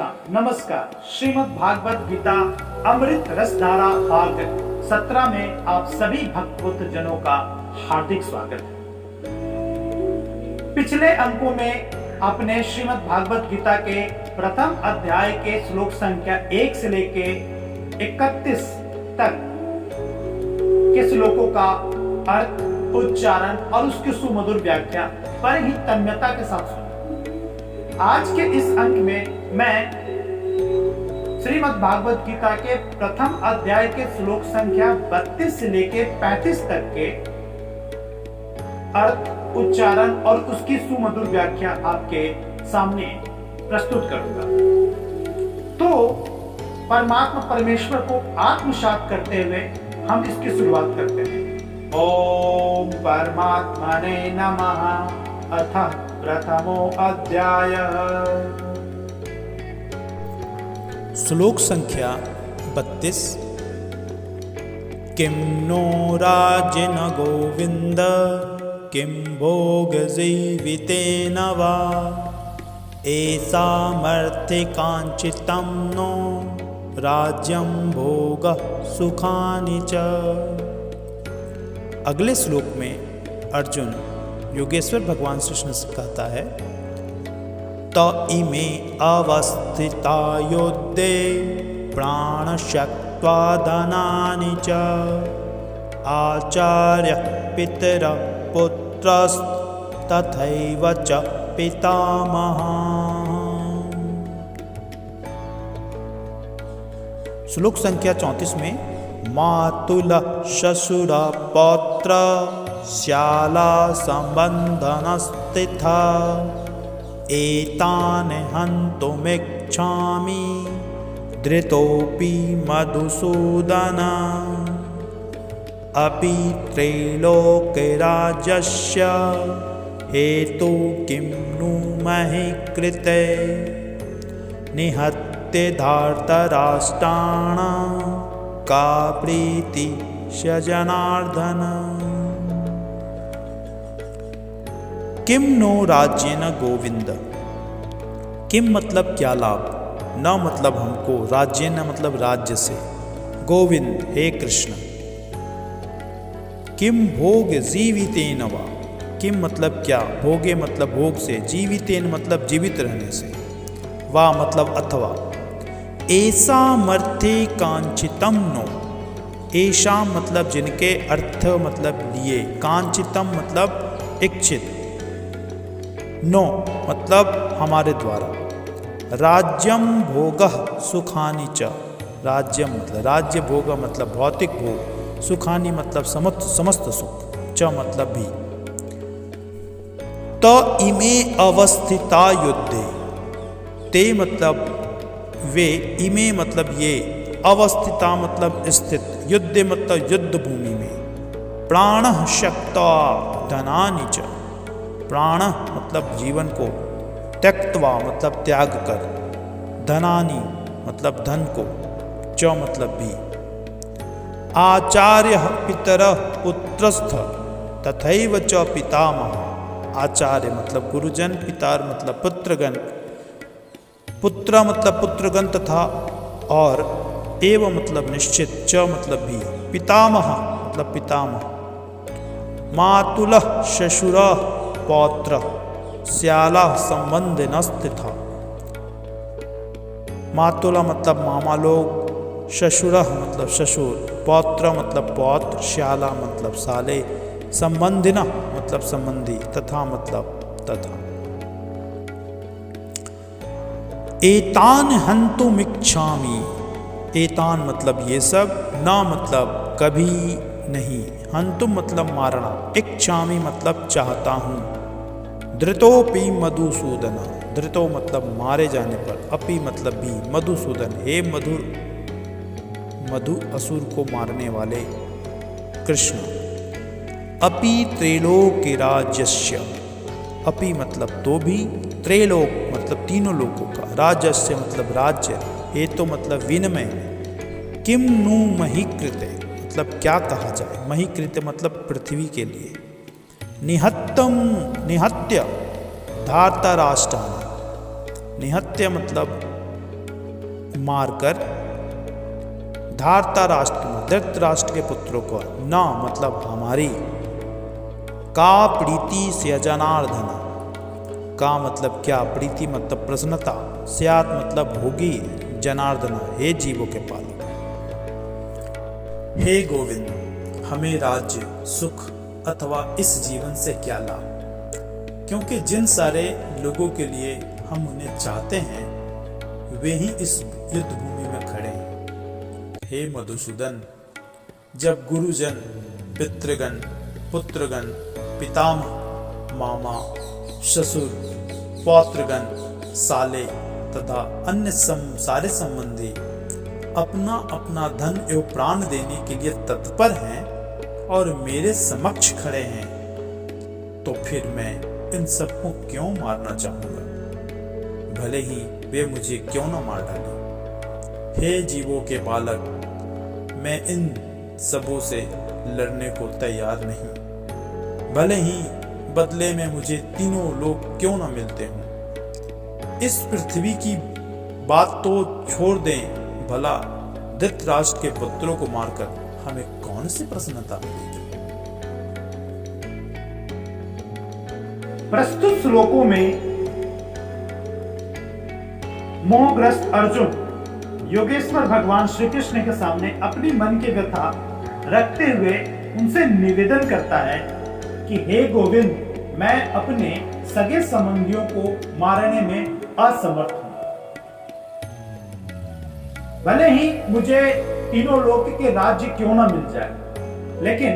राम, नमस्कार। श्रीमद् भागवत गीता अमृत रस धारा भाग 17 में आप सभी भक्त जनों का हार्दिक स्वागत है। पिछले अंकों में आपने श्रीमद् भागवत गीता के प्रथम अध्याय के श्लोक संख्या 1 से लेके 31 तक के श्लोकों का अर्थ, उच्चारण और उसकी सुमधुर व्याख्या पर ही तन्मयता के साथ सुना। आज के इस अंक में मैं श्रीमद् भागवत गीता के प्रथम अध्याय के श्लोक संख्या 32 से लेके 35 तक के अर्थ, उच्चारण और उसकी सुमधुर व्याख्या आपके सामने प्रस्तुत करूंगा। तो परमात्मा परमेश्वर को आत्मसात करते हुए हम इसकी शुरुआत करते हैं। ओम परमात्मने नमः। अथ प्रथमो अध्याय। श्लोक संख्या 32। किं नो राज्येन गोविंद किं भोगजीवितेन वा एषामर्थे काञ्चितं नो राज्यं भोगः सुखानि च। अगले श्लोक में अर्जुन योगेश्वर भगवान श्री कृष्ण से कहता है, त इमे अवस्थिता योद्धे प्राणशक्त्वा धनानि च आचार्य पितर पुत्रस्तथैव च पितामहः। श्लोक संख्या 34 में मातुल शशुर पौत्र श्याला संबंधनस्थिता एतान् हन्तुमिच्छामि धृतोऽपि मधुसूदन अपि त्रैलोक्यराज्यस्य हेतु किं नु महि कृते निहत्य धार्तराष्ट्राणां का प्रीति स जनार्दन। किम नो राज्येन गोविंद। किम मतलब क्या लाभ, न मतलब हमको, राज्येन मतलब राज्य से, गोविंद हे कृष्ण। किम भोग जीवितेन वा। किम मतलब क्या, भोगे मतलब भोग से, जीवितेन मतलब जीवित रहने से, वा मतलब अथवा। ऐसामर्थे कांचितम नो। ऐसा मतलब जिनके, अर्थ मतलब लिए, कांचितम मतलब इच्छित, नो मतलब हमारे द्वारा, राज्यम भोगः सुखानि च। राज्यम मतलब राज्य, भोग मतलब भौतिक भोग, सुखानि मतलब समस्त सुख, च मतलब भी। त इमे अवस्थिता युद्धे। ते मतलब वे, इमे मतलब ये, अवस्थिता मतलब स्थित, युद्धे मतलब युद्ध भूमि में, प्राणः शक्त्वा धनानि च। प्राण मतलब जीवन को, त्यक्त्वा मतलब त्याग कर, धनानि मतलब धन को, च मतलब भी। आचार्य पितरः पुत्रस्थ तथैव च पितामह। आचार्य मतलब गुरुजन, पितार मतलब पुत्रगण, पुत्र मतलब पुत्रगण तथा, और एव मतलब निश्चित, च मतलब भी, पितामह मतलब पितामह। मातुलः शशुरः पौत्र श्याला संबंधिनस्थिता। मातुला मतलब मामा लोग, शशुरः मतलब ससुर, पौत्र मतलब पौत्र, श्याला मतलब साले, संबंधिना मतलब संबंधी, तथा मतलब तथा। एतान हन्तुमिच्छामि। एतान मतलब ये सब, न मतलब कभी नहीं, हन्तुम मतलब मारना, इच्छामि मतलब चाहता हूँ, धृतोपि मधुसूदन। धृतो मतलब मारे जाने पर, अपि मतलब भी, मधुसूदन हे मधुर, मधु असुर को मारने वाले कृष्ण। अपि त्रैलोक्यराज्यस्य। अपि मतलब तो भी, त्रैलोक मतलब तीनों लोकों का, राजस्य मतलब राज्य, हेतु मतलब विनिमय में, किम नु महि कृते मतलब क्या कहा जाए, महि कृते मतलब पृथ्वी के लिए, निहत्यम निहत्य धार्तराष्ट्राणां। निहत्य मतलब मारकर धार्ता राष्ट्र में धृतराष्ट्र के पुत्रों को न मतलब हमारी का प्रीति से जनार्दन का मतलब क्या, प्रीति मतलब प्रसन्नता, स्यात मतलब होगी, जनार्दन हे जीवों के पालक। हे गोविंद, हमें राज्य सुख अथवा इस जीवन से क्या लाभ, क्योंकि जिन सारे लोगों के लिए हम उन्हें चाहते हैं वे ही इस युद्ध भूमि में खड़े हैं। हे मधुसूदन, जब गुरुजन, पितृगण, पुत्रगण, पितामह, मामा, ससुर, पौत्रगण, साले तथा अन्य सारे संबंधी अपना अपना धन एवं प्राण देने के लिए तत्पर हैं और मेरे समक्ष खड़े हैं, तो फिर मैं इन सबको क्यों मारना चाहूंगा, भले ही वे मुझे क्यों न मार डालें। हे जीवों के बालक, मैं इन सबों से लड़ने को तैयार नहीं, भले ही बदले में मुझे तीनों लोग क्यों न मिलते हों। इस पृथ्वी की बात तो छोड़ दें, भला धृतराष्ट्र के पुत्रों को मारकर हमें कौन सी प्रसन्नता मिलेगी। प्रस्तुत श्लोकों में मोहग्रस्त अर्जुन योगेश्वर भगवान श्री कृष्ण के सामने अपनी मन की व्यथा रखते हुए उनसे निवेदन करता है कि हे गोविंद, मैं अपने सगे संबंधियों को मारने में असमर्थ हूं। भले ही मुझे तीनों लोक के राज्य क्यों न मिल जाए, लेकिन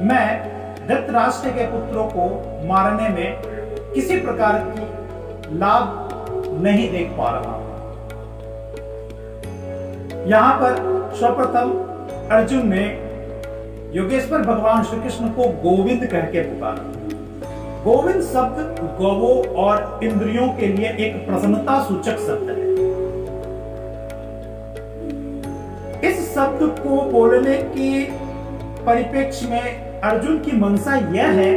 मैं धृतराष्ट्र के पुत्रों को मारने में किसी प्रकार की लाभ नहीं देख पा रहा हूं। यहां पर सर्वप्रथम अर्जुन ने योगेश्वर भगवान श्री कृष्ण को गोविंद कह के पुकारा। गोविंद शब्द गौवों और इंद्रियों के लिए एक प्रसन्नता सूचक शब्द है। इस शब्द को बोलने के परिप्रेक्ष्य में अर्जुन की मंशा यह है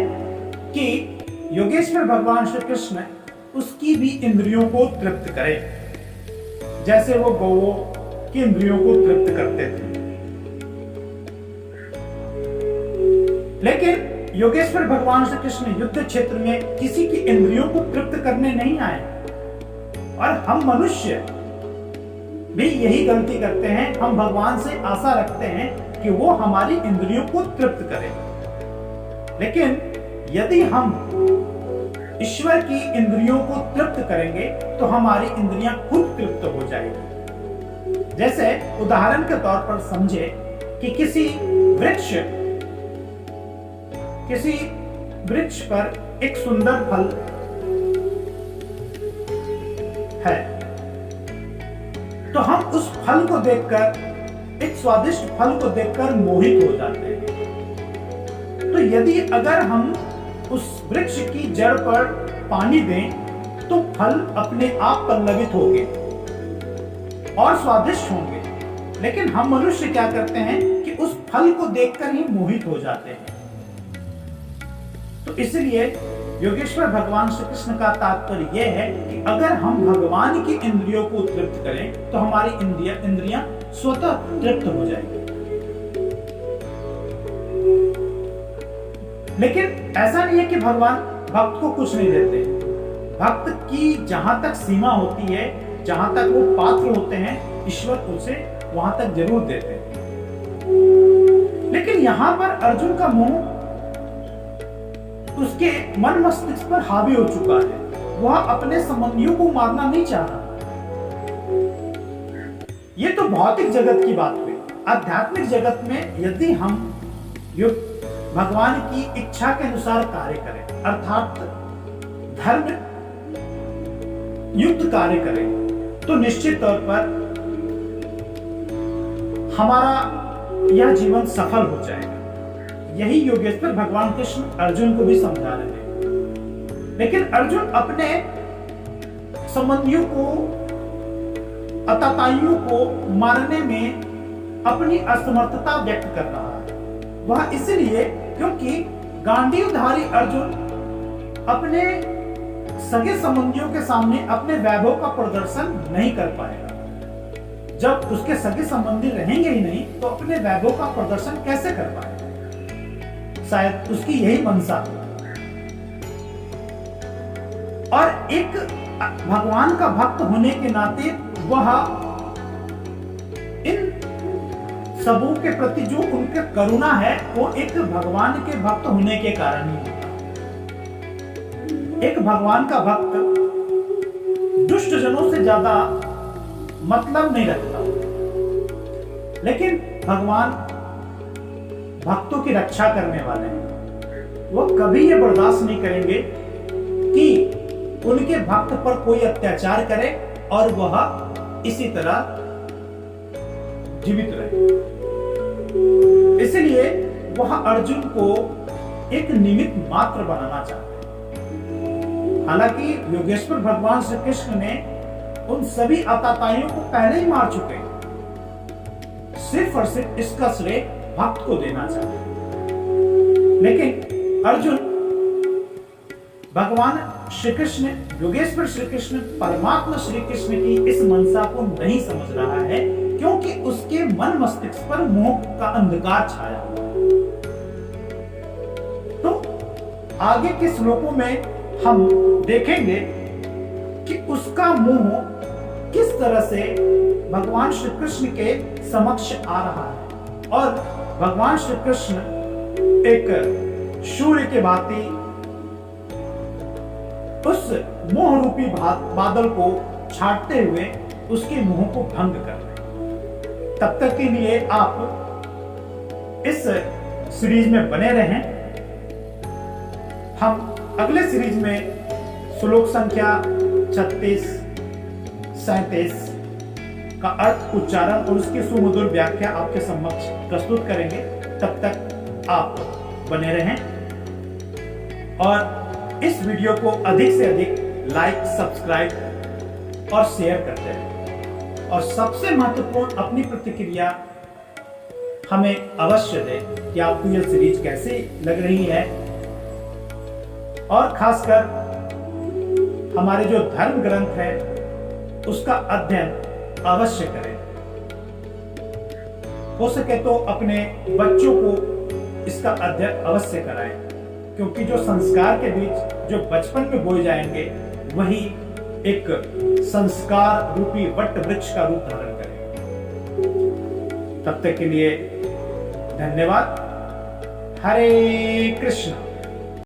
कि योगेश्वर भगवान श्री कृष्ण उसकी भी इंद्रियों को तृप्त करे, जैसे वो गौओं की इंद्रियों को तृप्त करते थे। लेकिन योगेश्वर भगवान श्री कृष्ण युद्ध क्षेत्र में किसी की इंद्रियों को तृप्त करने नहीं आए, और हम मनुष्य भी यही गलती करते हैं। हम भगवान से आशा रखते हैं कि वो हमारी इंद्रियों को तृप्त करें, लेकिन यदि हम ईश्वर की इंद्रियों को तृप्त करेंगे तो हमारी इंद्रियां खुद तृप्त हो जाएगी। जैसे उदाहरण के तौर पर समझे कि किसी वृक्ष पर एक सुंदर फल है, तो हम उस फल को देखकर, एक स्वादिष्ट फल को देखकर मोहित हो जाते हैं। तो यदि अगर हम उस वृक्ष की जड़ पर पानी दें तो फल अपने आप पल्लवित होंगे और स्वादिष्ट होंगे। लेकिन हम मनुष्य क्या करते हैं कि उस फल को देखकर ही मोहित हो जाते हैं। तो इसलिए योगेश्वर भगवान श्री कृष्ण का तात्पर्य यह है कि अगर हम भगवान की इंद्रियों को तृप्त करें तो हमारी इंद्रियां स्वतः तृप्त हो जाएंगी। लेकिन ऐसा नहीं है कि भगवान भक्त को कुछ नहीं देते। भक्त की जहां तक सीमा होती है, जहां तक वो पात्र होते हैं, ईश्वर उसे वहां तक जरूर देते हैं। लेकिन यहां पर अर्जुन का मोह उसके मन मस्तिष्क पर हावी हो चुका है। वह अपने संबंधियों को मारना नहीं चाह रहा। ये तो भौतिक जगत की बात हुई। आध्यात्मिक जगत में यदि हम भगवान की इच्छा के अनुसार कार्य करें, अर्थात धर्म युक्त कार्य करें, तो निश्चित तौर पर हमारा यह जीवन सफल हो जाएगा। यही योगेश्वर भगवान कृष्ण अर्जुन को भी समझा रहे हैं। लेकिन अर्जुन अपने संबंधियों को, अताताइयों को मारने में अपनी असमर्थता व्यक्त कर रहा है। वह इसलिए क्योंकि गांडीवधारी अर्जुन अपने सगे संबंधियों के सामने अपने वैभव का प्रदर्शन नहीं कर पाएगा। जब उसके सगे संबंधी रहेंगे ही नहीं तो अपने वैभव का प्रदर्शन कैसे कर पाए? शायद उसकी यही मंशा हो। और एक भगवान का भक्त होने के नाते वह इन सबों के प्रति जो उनके करुणा है वो एक भगवान के भक्त होने के कारण ही होता है। एक भगवान का भक्त दुष्ट जनों से ज्यादा मतलब नहीं रखता, लेकिन भगवान भक्तों की रक्षा करने वाले हैं। वो कभी ये बर्दाश्त नहीं करेंगे कि उनके भक्त पर कोई अत्याचार करे और वह इसी तरह जीवित रहे। इसलिए वह अर्जुन को एक निमित्त मात्र बनाना चाहते हैं। हालांकि योगेश्वर भगवान श्री कृष्ण ने उन सभी आताताइयों को पहले ही मार चुके हैं, सिर्फ और सिर्फ इसका श्रेय भक्त को देना चाहते हैं। लेकिन अर्जुन भगवान श्री कृष्ण, योगेश्वर श्री कृष्ण, परमात्मा श्री कृष्ण की इस मनसा को नहीं समझ रहा है, क्योंकि उसके मन मस्तिष्क पर मोह का अंधकार छाया हुआ है। तो आगे के श्लोकों में हम देखेंगे कि उसका मोह किस तरह से भगवान श्री कृष्ण के समक्ष आ रहा है और भगवान श्री कृष्ण एक सूर्य के भांति उस मोह रूपी बादल को छाटते हुए उसके मोह को भंग कर रहे हैं। तब तक के लिए आप इस सीरीज में बने रहें। हम अगले सीरीज में श्लोक संख्या 36, 37 का अर्थ, उच्चारण और उसकी सुमधुर व्याख्या आपके समक्ष प्रस्तुत करेंगे। तब तक आप बने रहें और इस वीडियो को अधिक से अधिक लाइक, सब्सक्राइब और शेयर करते रहें। और सबसे महत्वपूर्ण, अपनी प्रतिक्रिया हमें अवश्य दें कि आपको यह सीरीज कैसी लग रही है और खासकर हमारे जो धर्म ग्रंथ है उसका अध्ययन अवश्य करें। हो सके तो अपने बच्चों को इसका अध्ययन अवश्य कराएं, क्योंकि जो संस्कार के बीच जो बचपन में बोए जाएंगे वही एक संस्कार रूपी वट वृक्ष का रूप धारण करें। तब तक के लिए धन्यवाद। हरे कृष्ण।